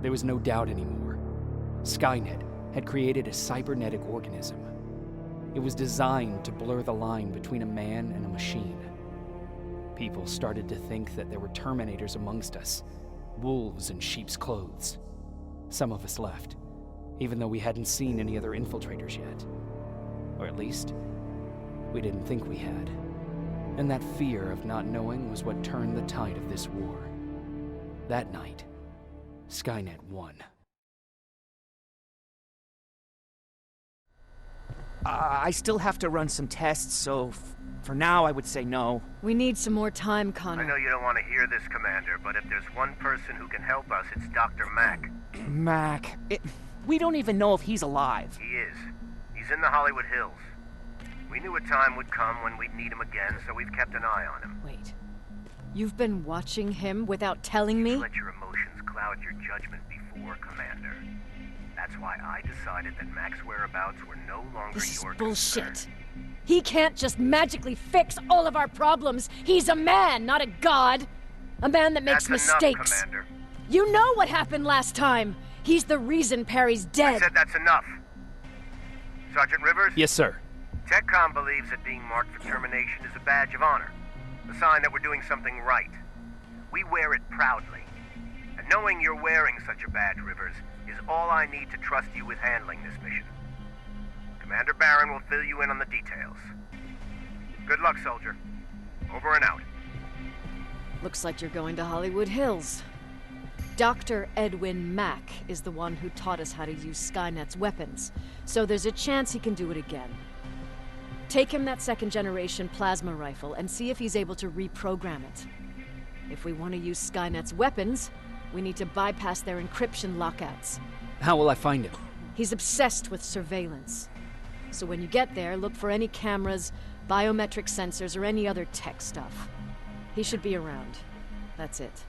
There was no doubt anymore. Skynet had created a cybernetic organism. It was designed to blur the line between a man and a machine. People started to think that there were Terminators amongst us, wolves in sheep's clothes. Some of us left, even though we hadn't seen any other infiltrators yet. Or at least, we didn't think we had. And that fear of not knowing was what turned the tide of this war. That night, Skynet won. I still have to run some tests, so for now I would say no. We need some more time, Connor. I know you don't want to hear this, Commander, but if there's one person who can help us, it's Dr. Mack. Mac, we don't even know if he's alive. He is. He's in the Hollywood Hills. We knew a time would come when we'd need him again, so we've kept an eye on him. Wait. You've been watching him without telling me? Let your emotions cloud your judgment before, Commander. That's why I decided that Mac's whereabouts were no longer This is your bullshit. concern. He can't just magically fix all of our problems. He's a man, not a god. A man that makes That's mistakes. Enough, Commander. You know what happened last time. He's the reason Perry's I dead. said that's enough. Sergeant Rivers? Yes, sir. TechCom believes that being marked for termination is a badge of honor, a sign that we're doing something right. We wear it proudly. And knowing you're wearing such a badge, Rivers, is all I need to trust you with handling this mission. Commander Barron will fill you in on the details. Good luck, soldier. Over and out. Looks like you're going to Hollywood Hills. Dr. Edwin Mack is the one who taught us how to use Skynet's weapons, so there's a chance he can do it again. Take him that second-generation plasma rifle and see if he's able to reprogram it. If we want to use Skynet's weapons, we need to bypass their encryption lockouts. How will I find him? He's obsessed with surveillance. So when you get there, look for any cameras, biometric sensors, or any other tech stuff. He should be around. That's it.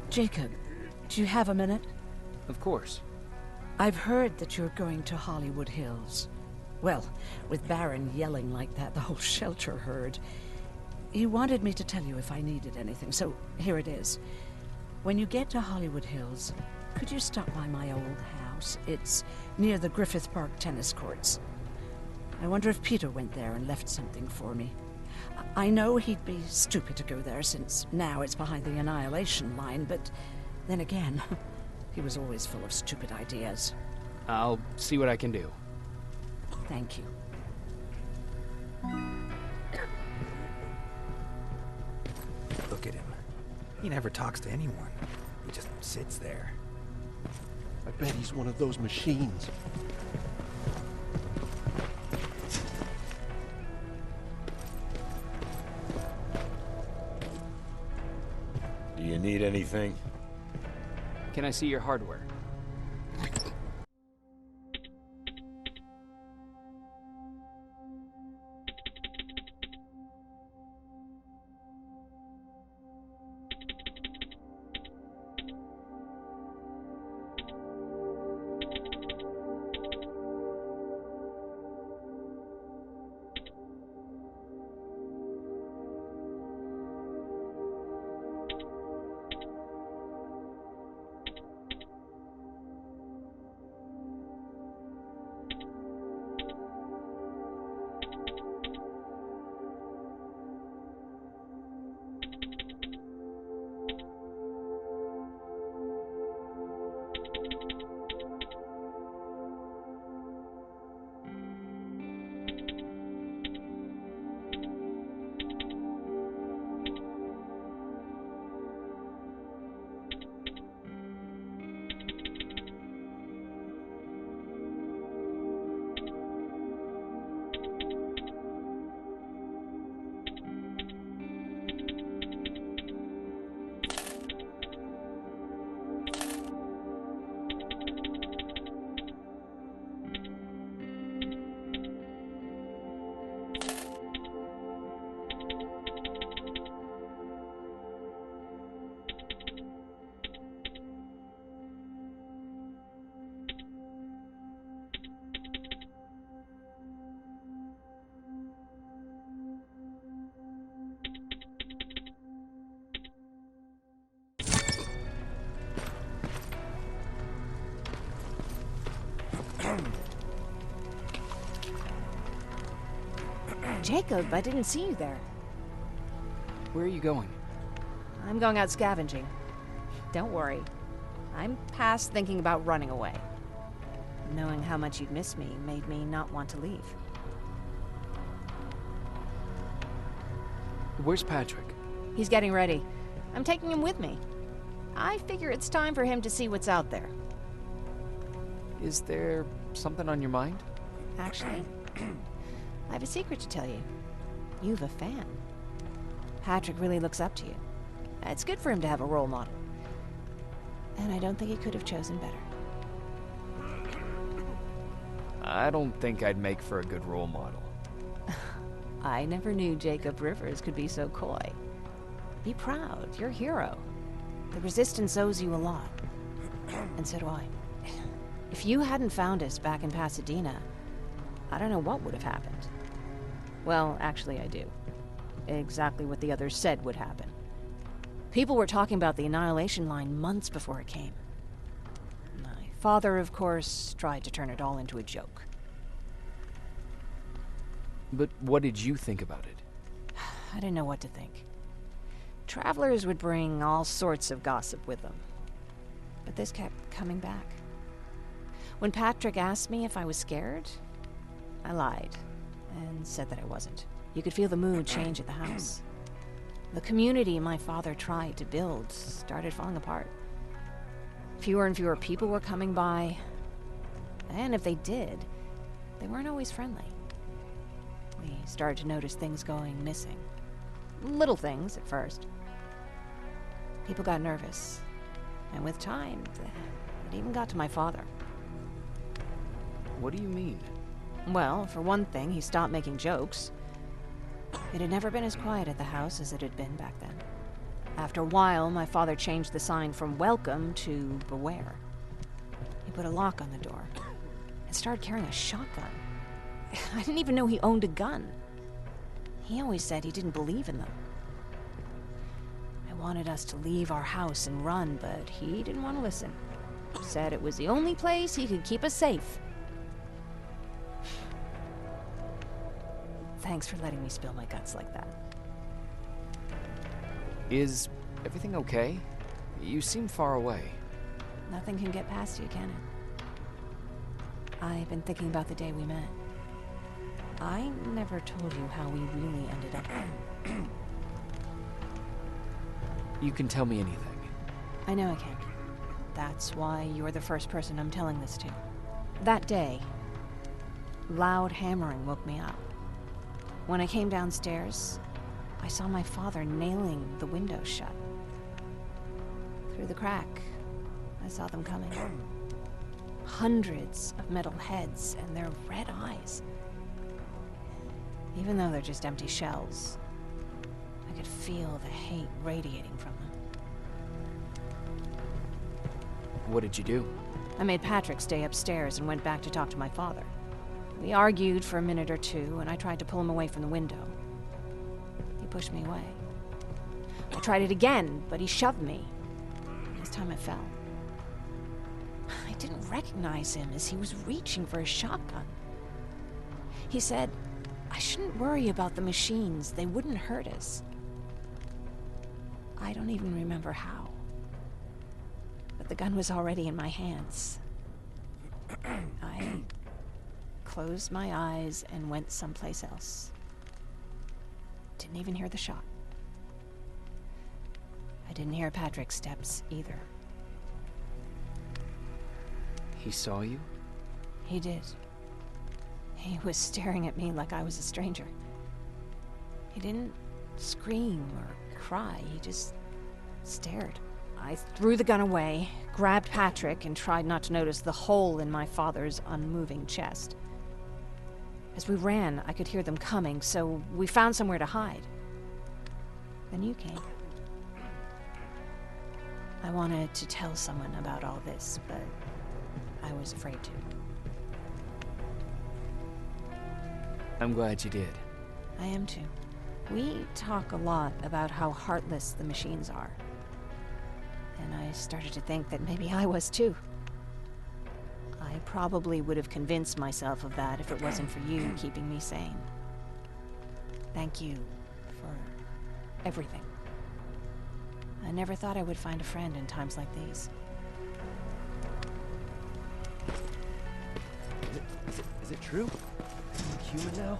Jacob, do you have a minute? Of course. I've heard that you're going to Hollywood Hills. Well, with Barron yelling like that, the whole shelter heard. He wanted me to tell you if I needed anything, so here it is. When you get to Hollywood Hills, could you stop by my old house? It's near the Griffith Park tennis courts. I wonder if Peter went there and left something for me. I know he'd be stupid to go there, since now it's behind the Annihilation line, but then again, he was always full of stupid ideas. I'll see what I can do. Thank you. Look at him. He never talks to anyone. He just sits there. I bet he's one of those machines. Do you need anything? Can I see your hardware? Jacob, I didn't see you there. Where are you going? I'm going out scavenging. Don't worry. I'm past thinking about running away. Knowing how much you'd miss me made me not want to leave. Where's Patrick? He's getting ready. I'm taking him with me. I figure it's time for him to see what's out there. Is there something on your mind? Actually, I have a secret to tell you. You've a fan. Patrick really looks up to you. It's good for him to have a role model. And I don't think he could have chosen better. I don't think I'd make for a good role model. I never knew Jacob Rivers could be so coy. Be proud, you're a hero. The Resistance owes you a lot. And so do I. If you hadn't found us back in Pasadena, I don't know what would have happened. Well, actually I do. Exactly what the others said would happen. People were talking about the Annihilation Line months before it came. My father, of course, tried to turn it all into a joke. But what did you think about it? I didn't know what to think. Travelers would bring all sorts of gossip with them. But this kept coming back. When Patrick asked me if I was scared, I lied and said that I wasn't. You could feel the mood change at the house. The community my father tried to build started falling apart. Fewer and fewer people were coming by, and if they did, they weren't always friendly. We started to notice things going missing. Little things at first. People got nervous, and with time, it even got to my father. What do you mean? Well, for one thing, he stopped making jokes. It had never been as quiet at the house as it had been back then. After a while, my father changed the sign from welcome to beware. He put a lock on the door and started carrying a shotgun. I didn't even know he owned a gun. He always said he didn't believe in them. I wanted us to leave our house and run, but he didn't want to listen. Said it was the only place he could keep us safe. Thanks for letting me spill my guts like that. Is everything okay? You seem far away. Nothing can get past you, can it? I've been thinking about the day we met. I never told you how we really ended up there. You can tell me anything. I know I can. That's why you're the first person I'm telling this to. That day, loud hammering woke me up. When I came downstairs, I saw my father nailing the window shut. Through the crack, I saw them coming. Hundreds of metal heads and their red eyes. Even though they're just empty shells, I could feel the hate radiating from them. What did you do? I made Patrick stay upstairs and went back to talk to my father. We argued for a minute or two, and I tried to pull him away from the window. He pushed me away. I tried it again, but he shoved me. This time I fell. I didn't recognize him as he was reaching for his shotgun. He said, I shouldn't worry about the machines. They wouldn't hurt us. I don't even remember how. But the gun was already in my hands. I closed my eyes and went someplace else. Didn't even hear the shot. I didn't hear Patrick's steps either. He saw you? He did. He was staring at me like I was a stranger. He didn't scream or cry, he just stared. I threw the gun away, grabbed Patrick, and tried not to notice the hole in my father's unmoving chest. As we ran, I could hear them coming, so we found somewhere to hide. Then you came. I wanted to tell someone about all this, but I was afraid to. I'm glad you did. I am too. We talk a lot about how heartless the machines are. And I started to think that maybe I was too. I probably would have convinced myself of that if it wasn't for you keeping me sane. Thank you for everything. I never thought I would find a friend in times like these. Is it true? Am I human now?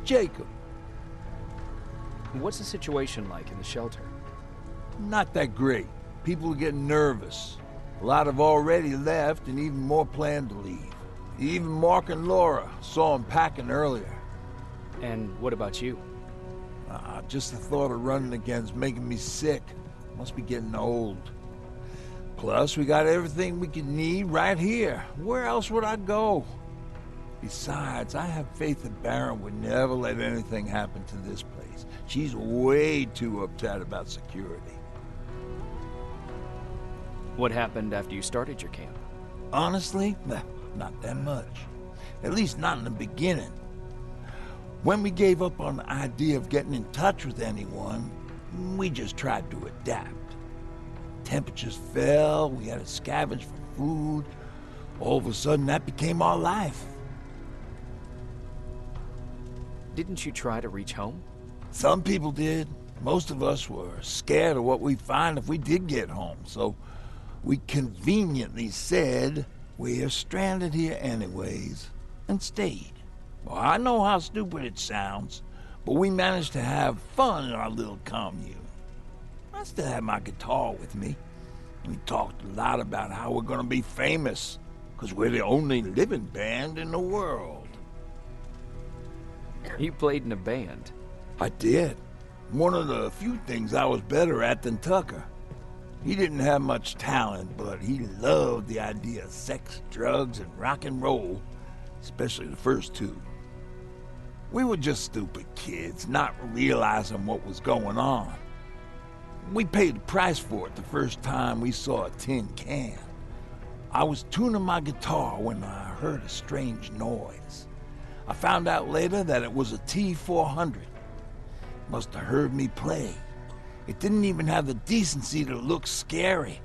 Jacob, What's the situation like in the shelter? not that great. People are getting nervous. A lot have already left, and even more plan to leave. Even Mark and Laura saw them packing earlier. And what about you? Just the thought of running again's making me sick. Must be getting old. Plus, we got everything we could need right here. Where else would I go? Besides, I have faith that Baron would never let anything happen to this place. She's way too uptight about security. What happened after you started your camp? Honestly, not that much. At least not in the beginning. When we gave up on the idea of getting in touch with anyone, we just tried to adapt. Temperatures fell, we had to scavenge for food. All of a sudden, that became our life. Didn't you try to reach home? Some people did. Most of us were scared of what we'd find if we did get home, so we conveniently said we're stranded here anyways, and stayed. Well, I know how stupid it sounds, but we managed to have fun in our little commune. I still have my guitar with me. We talked a lot about how we're gonna be famous, because we're the only living band in the world. You played in a band. I did. One of the few things I was better at than Tucker. He didn't have much talent, but he loved the idea of sex, drugs, and rock and roll, especially the first two. We were just stupid kids, not realizing what was going on. We paid the price for it the first time we saw a tin can. I was tuning my guitar when I heard a strange noise. I found out later that it was a T400. Must have heard me play. It didn't even have the decency to look scary.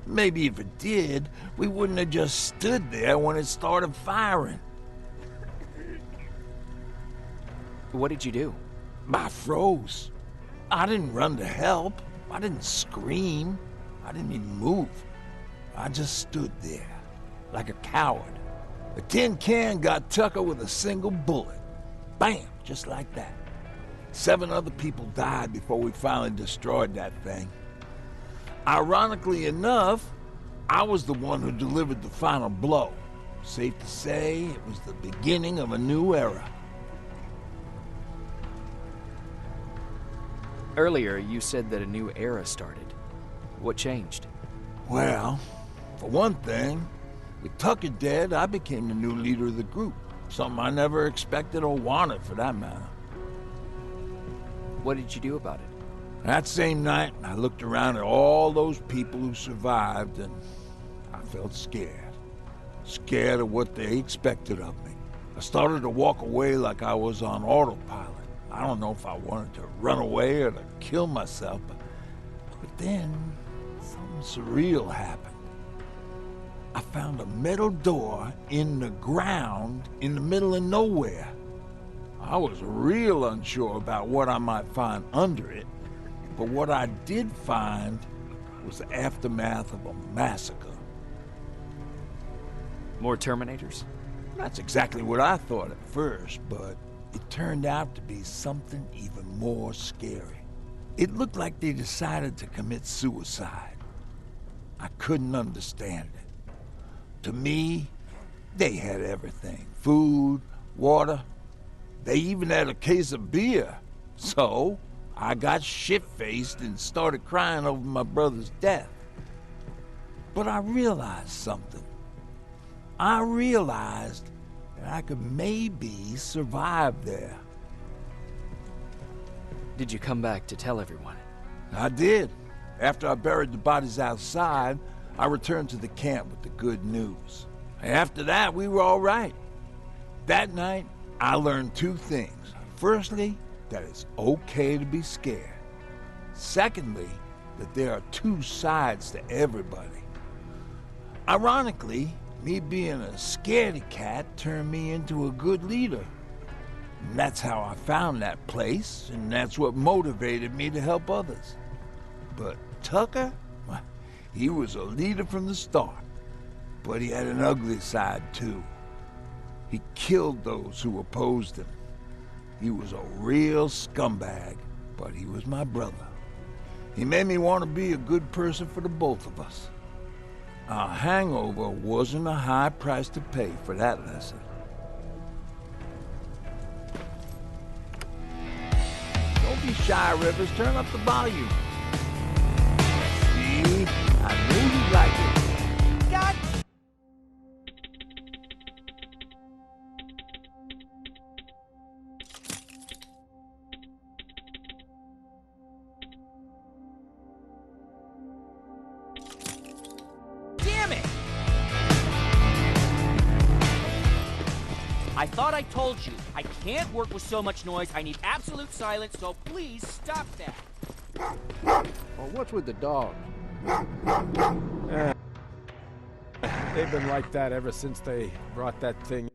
Maybe if it did, we wouldn't have just stood there when it started firing. What did you do? I froze. I didn't run to help. I didn't scream. I didn't even move. I just stood there, like a coward. The tin can got Tucker with a single bullet. Bam! Just like that. 7 other people died before we finally destroyed that thing. Ironically enough, I was the one who delivered the final blow. Safe to say, it was the beginning of a new era. Earlier, you said that a new era started. What changed? Well, for one thing, with Tucker dead, I became the new leader of the group. Something I never expected or wanted, for that matter. What did you do about it? That same night, I looked around at all those people who survived, and I felt scared. Scared of what they expected of me. I started to walk away like I was on autopilot. I don't know if I wanted to run away or to kill myself, but then something surreal happened. I found a metal door in the ground in the middle of nowhere. I was real unsure about what I might find under it, but what I did find was the aftermath of a massacre. More Terminators? That's exactly what I thought at first, but it turned out to be something even more scary. It looked like they decided to commit suicide. I couldn't understand it. To me, they had everything. Food, water. They even had a case of beer. So, I got shit-faced and started crying over my brother's death. But I realized something. I realized that I could maybe survive there. Did you come back to tell everyone? I did. After I buried the bodies outside, I returned to the camp with the good news. After that, we were all right. That night, I learned two things. Firstly, that it's okay to be scared. Secondly, that there are two sides to everybody. Ironically, me being a scaredy cat turned me into a good leader. And that's how I found that place, and that's what motivated me to help others. But Tucker, well, he was a leader from the start, but he had an ugly side too. He killed those who opposed him. He was a real scumbag, but he was my brother. He made me want to be a good person for the both of us. Our hangover wasn't a high price to pay for that lesson. Don't be shy, Rivers. Turn up the volume. See? I knew you'd like it. God! Damn it! I thought I told you, I can't work with so much noise. I need absolute silence, so please stop that. Well, what's with the dog? They've been like that ever since they brought that thing